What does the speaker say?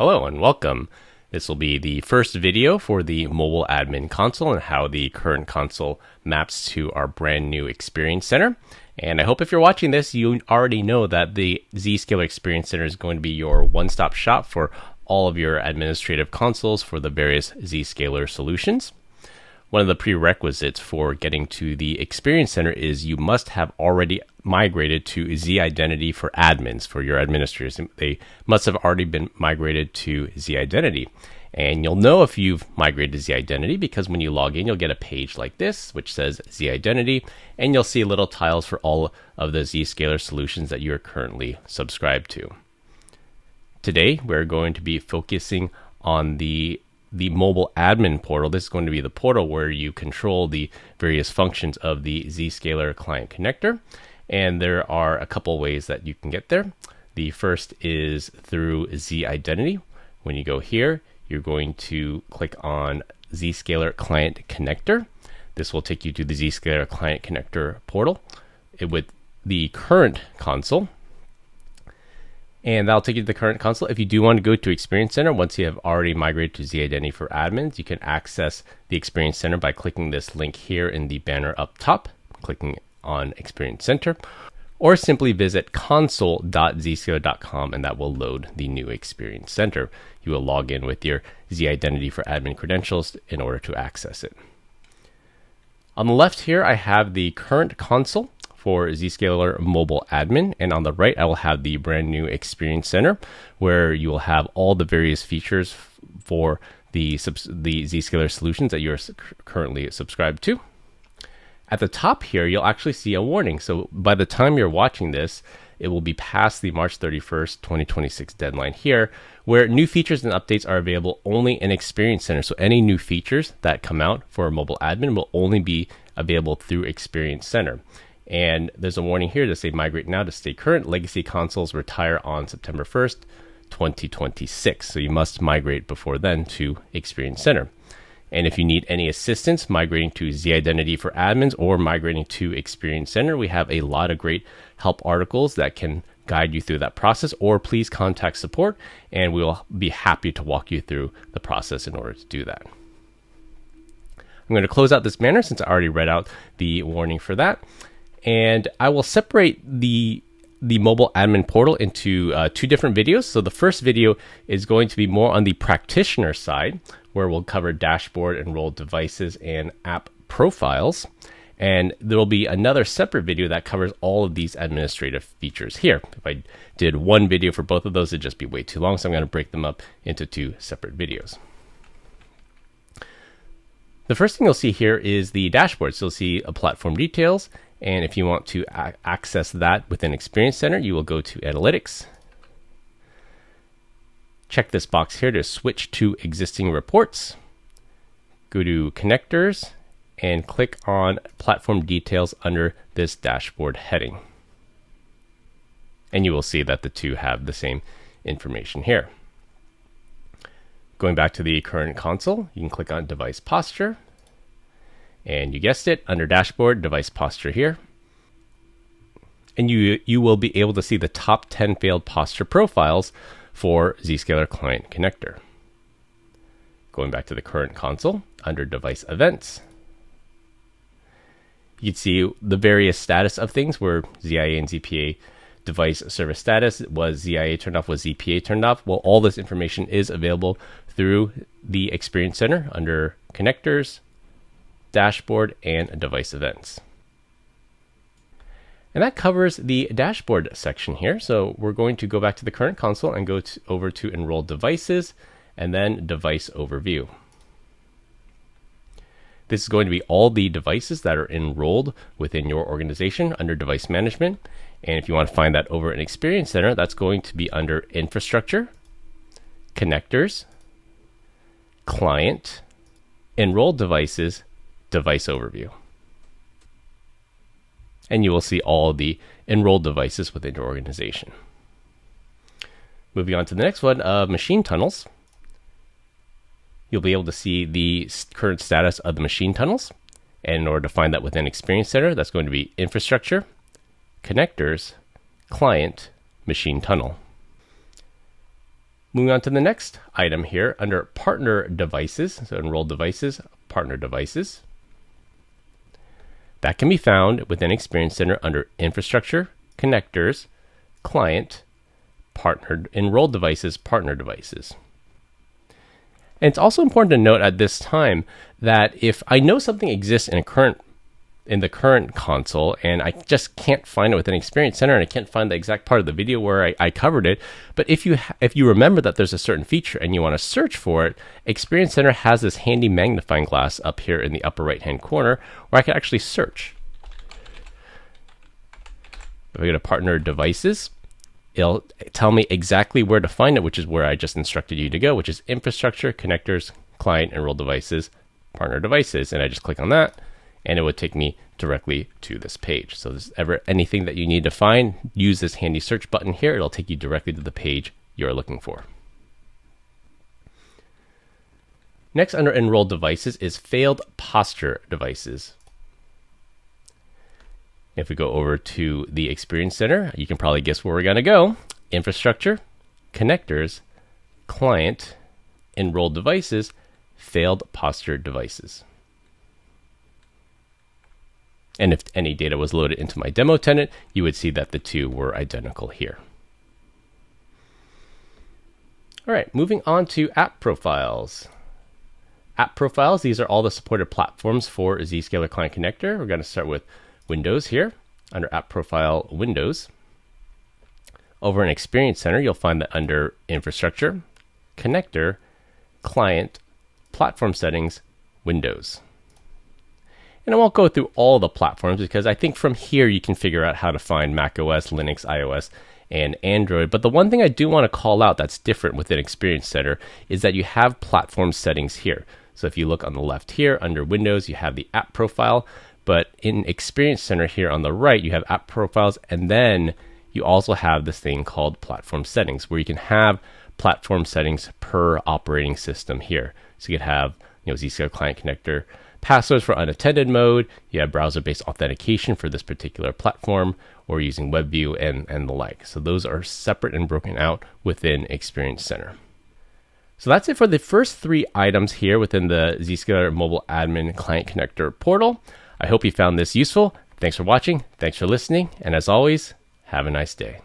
Hello and welcome. This will be the first video for the mobile admin console and how the current console maps to our brand new Experience Center. And I hope if you're watching this, you already know that the Zscaler Experience Center is going to be your one-stop shop for all of your administrative consoles for the various Zscaler solutions. One of the prerequisites for getting to the Experience Center is you must have already migrated to Z-Identity for admins, for your administrators. They must have already been migrated to Z-Identity. And you'll know if you've migrated to Z-Identity because when you log in, you'll get a page like this, which says Z-Identity, and you'll see little tiles for all of the Zscaler solutions that you're currently subscribed to. Today, we're going to be focusing on the mobile admin portal. This is going to be the portal where you control the various functions of the Zscaler client connector. And there are a couple ways that you can get there. The first is through Z-Identity. When you go here, you're going to click on Zscaler client connector. This will take you to the Zscaler client connector portal with the current console. And that'll take you to the current console. If you do want to go to Experience Center, once you have already migrated to Z-Identity for admins, you can access the Experience Center by clicking this link here in the banner up top, clicking on Experience Center, or simply visit console.zscaler.com and that will load the new Experience Center. You will log in with your Z-Identity for admin credentials in order to access it. On the left here, I have the current console for Zscaler Mobile Admin, and on the right I will have the brand new Experience Center where you will have all the various features for the Zscaler solutions that you're currently subscribed to. At the top here, you'll actually see a warning. So by the time you're watching this, it will be past the March 31st, 2026 deadline here, where new features and updates are available only in Experience Center. So any new features that come out for mobile admin will only be available through Experience Center. And there's a warning here to say migrate now to stay current. Legacy consoles retire on September 1st, 2026. So you must migrate before then to Experience Center. And if you need any assistance migrating to Z-Identity for admins or migrating to Experience Center, we have a lot of great help articles that can guide you through that process, or please contact support and we will be happy to walk you through the process in order to do that. I'm going to close out this banner since I already read out the warning for that. And I will separate the mobile admin portal into two different videos. So the first video is going to be more on the practitioner side, where we'll cover dashboard, enrolled devices, and app profiles. And there will be another separate video that covers all of these administrative features here. If I did one video for both of those, it'd just be way too long. So I'm going to break them up into two separate videos. The first thing you'll see here is the dashboard. So you'll see a platform details. And if you want to access that within Experience Center, you will go to Analytics. Check this box here to switch to existing reports. Go to Connectors and click on Platform Details under this dashboard heading. And you will see that the two have the same information here. Going back to the current console, you can click on Device Posture. And you guessed it, under Dashboard, Device Posture here. And you will be able to see the top 10 failed posture profiles for Zscaler Client Connector. Going back to the current console, under Device Events, you can see the various status of things where ZIA and ZPA device service status, was ZIA turned off, was ZPA turned off. Well, all this information is available through the Experience Center under Connectors, Dashboard, and Device Events. And that covers the dashboard section here. So we're going to go back to the current console and go over to Enrolled Devices and then Device Overview. This is going to be all the devices that are enrolled within your organization under Device Management. And if you want to find that over in Experience Center, that's going to be under Infrastructure, Connectors, Client, Enrolled Devices, Device Overview. And you will see all the enrolled devices within your organization. Moving on to the next one of machine tunnels. You'll be able to see the current status of the machine tunnels. And in order to find that within Experience Center, that's going to be Infrastructure, Connectors, Client, Machine Tunnel. Moving on to the next item here under partner devices, so enrolled devices, partner devices. That can be found within Experience Center under infrastructure, connectors, client, partnered, enrolled devices, partner devices. And it's also important to note at this time that if I know something exists in the current console and I just can't find it within Experience Center and I can't find the exact part of the video where I covered it, but if you remember that there's a certain feature and you want to search for it, Experience Center has this handy magnifying glass up here in the upper right hand corner where I can actually search. If I go to partner devices, it'll tell me exactly where to find it, which is where I just instructed you to go, which is infrastructure, connectors, client, enrolled devices, partner devices. And I just click on that and it would take me directly to this page. So if there's ever anything that you need to find, use this handy search button here. It'll take you directly to the page you're looking for. Next under enrolled devices is failed posture devices. If we go over to the Experience Center, you can probably guess where we're going to go. Infrastructure, connectors, client, enrolled devices, failed posture devices. And if any data was loaded into my demo tenant, you would see that the two were identical here. All right, moving on to app profiles. App profiles, these are all the supported platforms for Zscaler Client Connector. We're going to start with Windows here, under App Profile Windows. Over in Experience Center, you'll find that under Infrastructure, Connector, Client, Platform Settings, Windows. And I won't go through all the platforms because I think from here you can figure out how to find macOS, Linux, iOS, and Android. But the one thing I do want to call out that's different within Experience Center is that you have platform settings here. So if you look on the left here, under Windows, you have the app profile. But in Experience Center here on the right, you have app profiles, and then you also have this thing called platform settings, where you can have platform settings per operating system here. So you could have, Zscaler Client Connector passwords for unattended mode. You have browser-based authentication for this particular platform, or using WebView and the like. So those are separate and broken out within Experience Center. So that's it for the first three items here within the Zscaler Mobile Admin Client Connector portal. I hope you found this useful. Thanks for watching. Thanks for listening. And as always, have a nice day.